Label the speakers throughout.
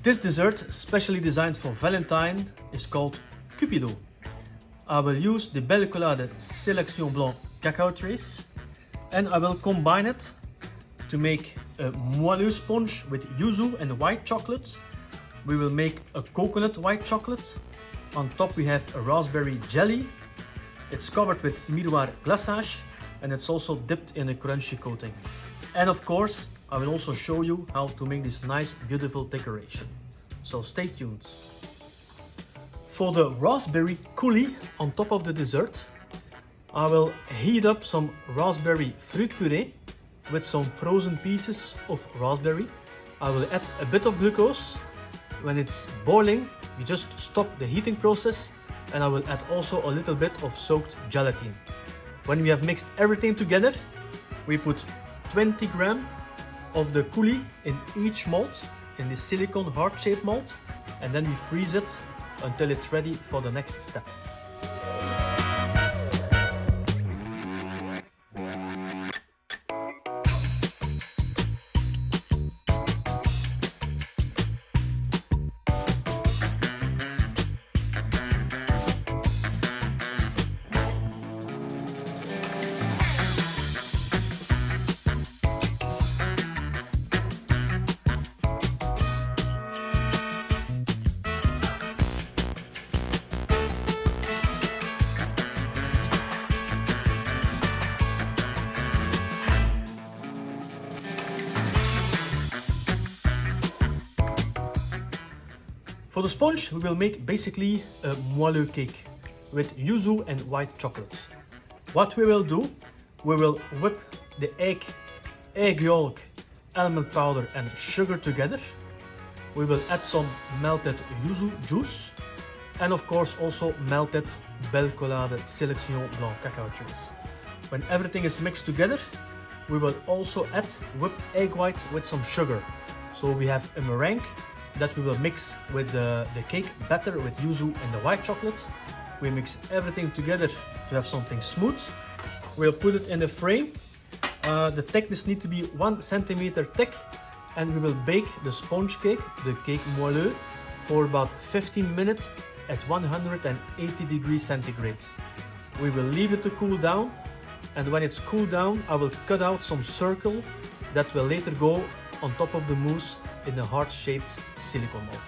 Speaker 1: This dessert, specially designed for Valentine, is called Cupido. I will use the Belcolade Sélection Blanc cacao trace and I will combine it to make a moelleux sponge with yuzu and white chocolate. We will make a coconut white chocolate. On top we have a raspberry jelly. It's covered with miroir glaçage and it's also dipped in a crunchy coating. And of course, I will also show you how to make this nice, beautiful decoration. So stay tuned. For the raspberry coulis on top of the dessert, I will heat up some raspberry fruit puree with some frozen pieces of raspberry. I will add a bit of glucose. When it's boiling, you just stop the heating process and I will add also a little bit of soaked gelatin. When we have mixed everything together, we put 20 grams of the coulis in each mold, in this silicone heart-shaped mold, and then we freeze it until it's ready for the next step. For the sponge, we will make basically a moelleux cake with yuzu and white chocolate. What we will do, we will whip the egg yolk, almond powder and sugar together. We will add some melted yuzu juice and of course also melted Belcolade Sélection Blanc cacao trace. When everything is mixed together, we will also add whipped egg white with some sugar. So we have a meringue that we will mix with the cake batter with yuzu and the white chocolate. We mix everything together to have something smooth. We'll put it in a frame. The thickness needs to be 1 centimeter thick and we will bake the sponge cake, the cake moelleux, for about 15 minutes at 180 degrees centigrade. We will leave it to cool down and when it's cooled down, I will cut out some circle that will later go on top of the mousse in a heart-shaped silicone mold.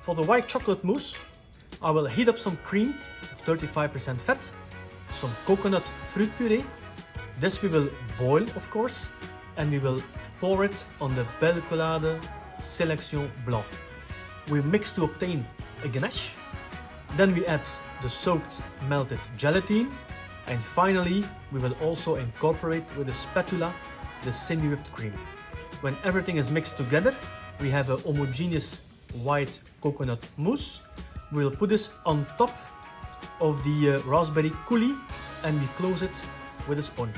Speaker 1: For the white chocolate mousse, I will heat up some cream of 35% fat, some coconut fruit puree. This we will boil, of course, and we will pour it on the 벨코라데 Sélection Blanc. We mix to obtain a ganache. Then we add the soaked melted gelatin, and finally we will also incorporate with a spatula the semi-whipped cream. When everything is mixed together, we have a homogeneous white coconut mousse. We will put this on top of the raspberry coulis and we close it with a sponge.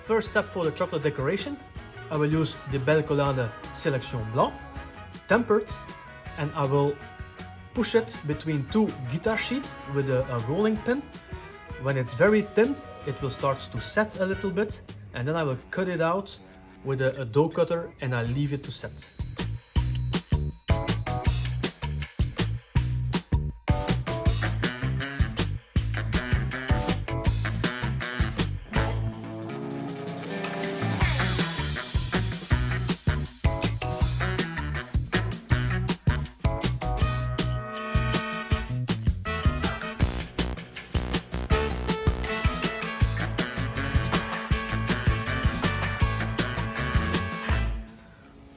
Speaker 1: First step for the chocolate decoration, I will use the 벨코라데 Sélection Blanc, tempered, and I will push it between two guitar sheets with a rolling pin. When it's very thin, it will start to set a little bit, and then I will cut it out with a dough cutter and I leave it to set.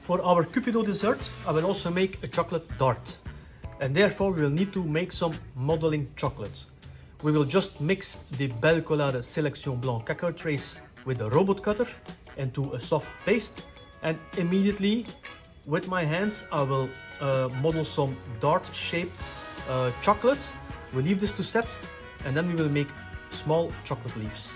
Speaker 1: For our 큐피드 dessert, I will also make a chocolate tart, and therefore we will need to make some modeling chocolate. We will just mix the 벨코라데 Sélection Blanc cacao trace with a robot cutter into a soft paste, and immediately with my hands I will model some dart-shaped chocolate. We leave this to set, and then we will make small chocolate leaves.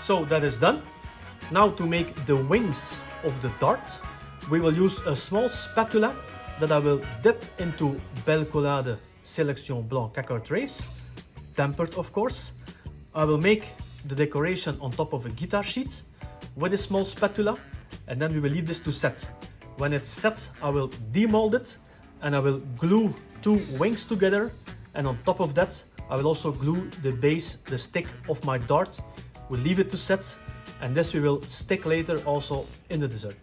Speaker 1: So that is done. Now to make the wings of the tart, we will use a small spatula that I will dip into 벨코라데 Sélection Blanc cacao trace, tempered of course. I will make the decoration on top of a guitar sheet with a small spatula, and then we will leave this to set. When it's set, I will demold it and I will glue two wings together, and on top of that I will also glue the base, the stick of my dart. We'll leave it to set, and this we will stick later also in the dessert.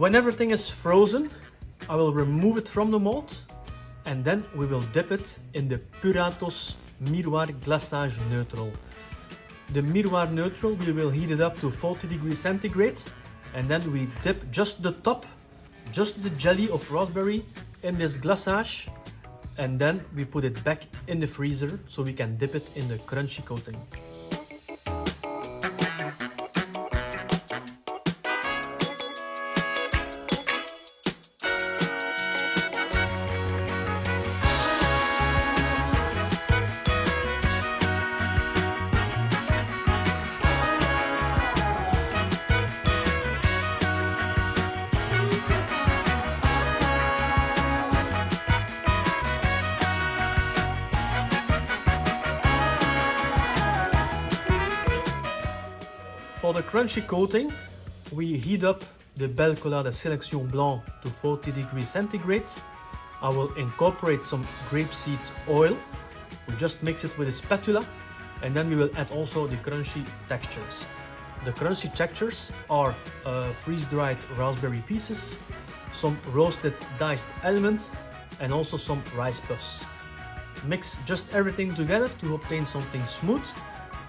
Speaker 1: When everything is frozen, I will remove it from the mold and then we will dip it in the Puratos Miroir Glaçage Neutral. The Miroir Neutral, we will heat it up to 40 degrees centigrade and then we dip just the top, just the jelly of raspberry in this glaçage and then we put it back in the freezer so we can dip it in the crunchy coating. For the crunchy coating, we heat up the Belcolade Sélection Blanc to 40 degrees centigrade. I will incorporate some grapeseed oil. We just mix it with a spatula and then we will add also the crunchy textures. The crunchy textures are freeze-dried raspberry pieces, some roasted diced almond and also some rice puffs. Mix just everything together to obtain something smooth.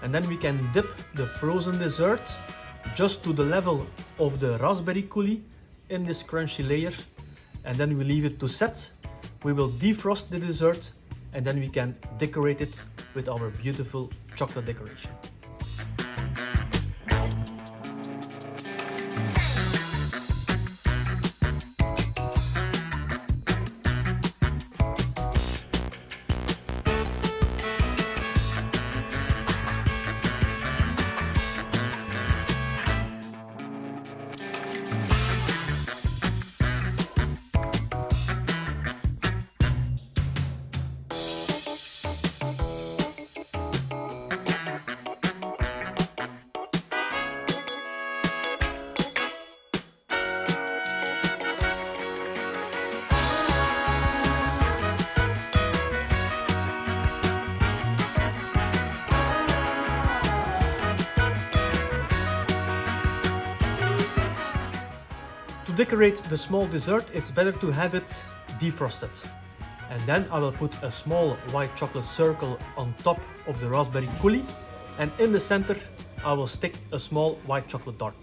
Speaker 1: And then we can dip the frozen dessert just to the level of the raspberry coulis in this crunchy layer. And then we leave it to set. We will defrost the dessert and then we can decorate it with our beautiful chocolate decoration. To decorate the small dessert, it's better to have it defrosted. And then I will put a small white chocolate circle on top of the raspberry coulis, and in the center I will stick a small white chocolate dart.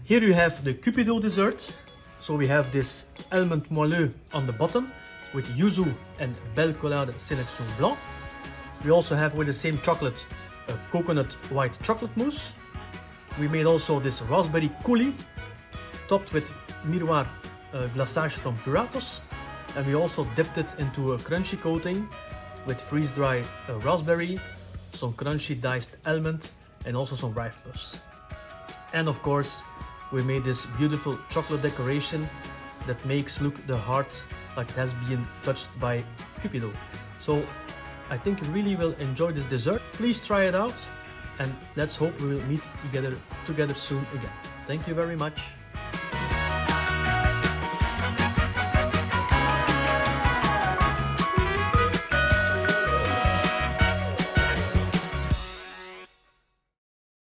Speaker 1: Here you have the Cupidot dessert. So we have this almond moelleux on the bottom with yuzu and Belcolade Sélection Blanc. We also have with the same chocolate a coconut white chocolate mousse. We made also this raspberry coulis topped with miroir glaçage from Puratos. And we also dipped it into a crunchy coating with freeze-dried raspberry, some crunchy diced almond and also some rice puffs. And of course, we made this beautiful chocolate decoration that makes look the heart like it has been touched by Cupidot. So I think you really will enjoy this dessert. Please try it out and let's hope we will meet together soon again. Thank you very much.